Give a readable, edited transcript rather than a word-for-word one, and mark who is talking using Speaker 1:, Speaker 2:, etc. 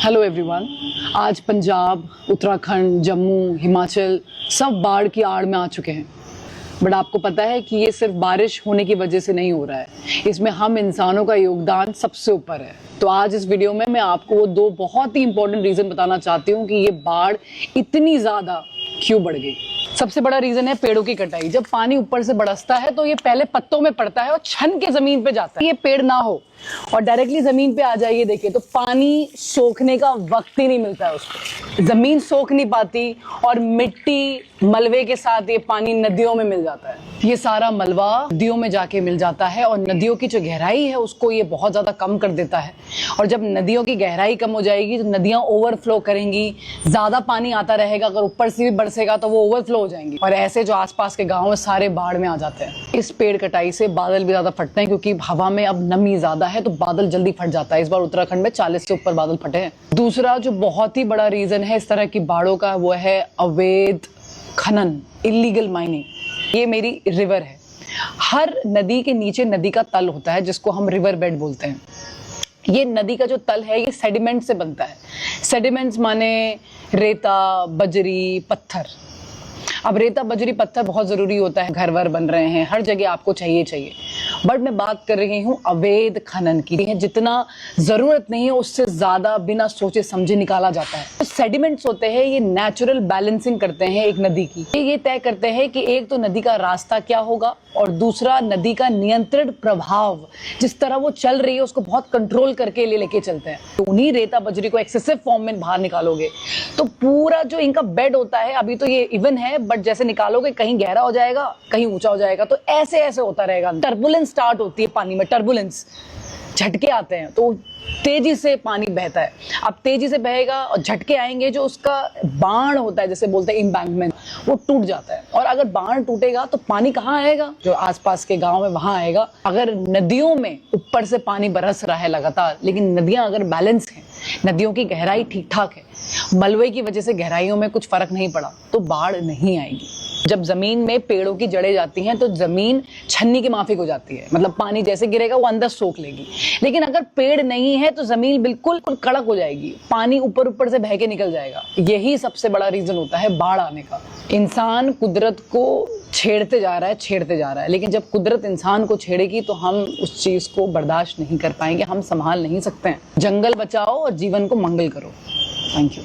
Speaker 1: Hello everyone. आज पंजाब, उत्तराखंड, जम्मू, हिमाचल सब बाढ़ की आड़ में आ चुके हैं। बट आपको पता है कि ये सिर्फ बारिश होने की वजह से नहीं हो रहा है, इसमें हम इंसानों का योगदान सबसे ऊपर है। तो आज इस वीडियो में मैं आपको वो दो बहुत ही इंपॉर्टेंट रीज़न बताना चाहती हूँ कि ये बाढ़ इतनी ज़्यादा क्यों बढ़ गई। सबसे बड़ा रीजन है पेड़ों की कटाई। जब पानी ऊपर से बरसता है तो ये पहले पत्तों में पड़ता है और छन के जमीन पे जाता है। ये पेड़ ना हो और डायरेक्टली जमीन पे आ जाइए, देखिए तो पानी सोखने का वक्त ही नहीं मिलता है उसको, जमीन सोख नहीं पाती और मिट्टी मलबे के साथ ये पानी नदियों में मिल जाता है। ये सारा मलबा नदियों में जाके मिल जाता है और नदियों की जो गहराई है उसको ये बहुत ज्यादा कम कर देता है। और जब नदियों की गहराई कम हो जाएगी तो नदियां ओवरफ्लो करेंगी, ज्यादा पानी आता रहेगा, अगर ऊपर से भी बरसेगा तो वो ओवरफ्लो हो जाएंगी और ऐसे जो आसपास के गाँव है सारे बाढ़ में आ जाते हैं। इस पेड़ कटाई से बादल भी ज्यादा फटते हैं क्योंकि हवा में अब नमी ज्यादा है तो बादल जल्दी फट जाता है। इस बार उत्तराखंड में 40 से ऊपर बादल फटे हैं। दूसरा जो बहुत ही बड़ा रीजन है इस तरह की बाढ़ों का वो है अवैध खनन, इलीगल माइनिंग। ये मेरी रिवर है, हर नदी के नीचे नदी का तल होता है जिसको हम रिवर बेड बोलते हैं। ये नदी का जो तल है ये सेडिमेंट से बनता है। सेडिमेंट्स माने रेता, बजरी, पत्थर। अब रेता, बजरी, पत्थर बहुत जरूरी होता है, घर वर बन रहे हैं, हर जगह आपको चाहिए। बट मैं बात कर रही हूँ अवैध खनन की। जितना जरूरत नहीं है उससे ज्यादा बिना सोचे समझे निकाला जाता है। तो सेडिमेंट्स होते हैं ये नेचुरल बैलेंसिंग करते हैं एक नदी की। ये तय करते हैं कि एक तो नदी का रास्ता क्या होगा और दूसरा नदी का नियंत्रण प्रभाव, जिस तरह वो चल रही है उसको बहुत कंट्रोल करके लेके चलते हैं। तो उन्हीं रेता बजरी को एक्सेसिव फॉर्म में बाहर निकालोगे तो पूरा जो इनका बेड होता है, अभी तो ये इवन है बट जैसे निकालोगे कहीं गहरा हो जाएगा, कहीं ऊंचा हो जाएगा, तो ऐसे ऐसे होता रहेगा। टर्बुलेंस स्टार्ट होती है पानी में, टर्बुलेंस, झटके आते हैं तो तेजी से पानी बहता है। अब तेजी से बहेगा और झटके आएंगे, जो उसका बाण होता है जैसे बोलते हैं एम्बैंकमेंट, वो टूट जाता है। और अगर बाण टूटेगा तो पानी कहाँ आएगा? जो आसपास के गांव है वहां आएगा। अगर नदियों में ऊपर से पानी बरस रहा है लगातार, लेकिन नदियां अगर बैलेंस है, नदियों की गहराई ठीक ठाक है, मलबे की वजह से गहराइयों में कुछ फर्क नहीं पड़ा, तो बाढ़ नहीं आएगी। जब जमीन में पेड़ों की जड़ें जाती हैं तो जमीन छन्नी की माफिक हो जाती है, मतलब पानी जैसे गिरेगा वो अंदर सोख लेगी। लेकिन अगर पेड़ नहीं है तो जमीन बिल्कुल कड़क हो जाएगी, पानी ऊपर ऊपर से बह के निकल जाएगा। यही सबसे बड़ा रीजन होता है बाढ़ आने का। इंसान कुदरत को छेड़ते जा रहा है, लेकिन जब कुदरत इंसान को छेड़ेगी तो हम उस चीज को बर्दाश्त नहीं कर पाएंगे, हम संभाल नहीं सकते हैं। जंगल बचाओ और जीवन को मंगल करो। Thank you.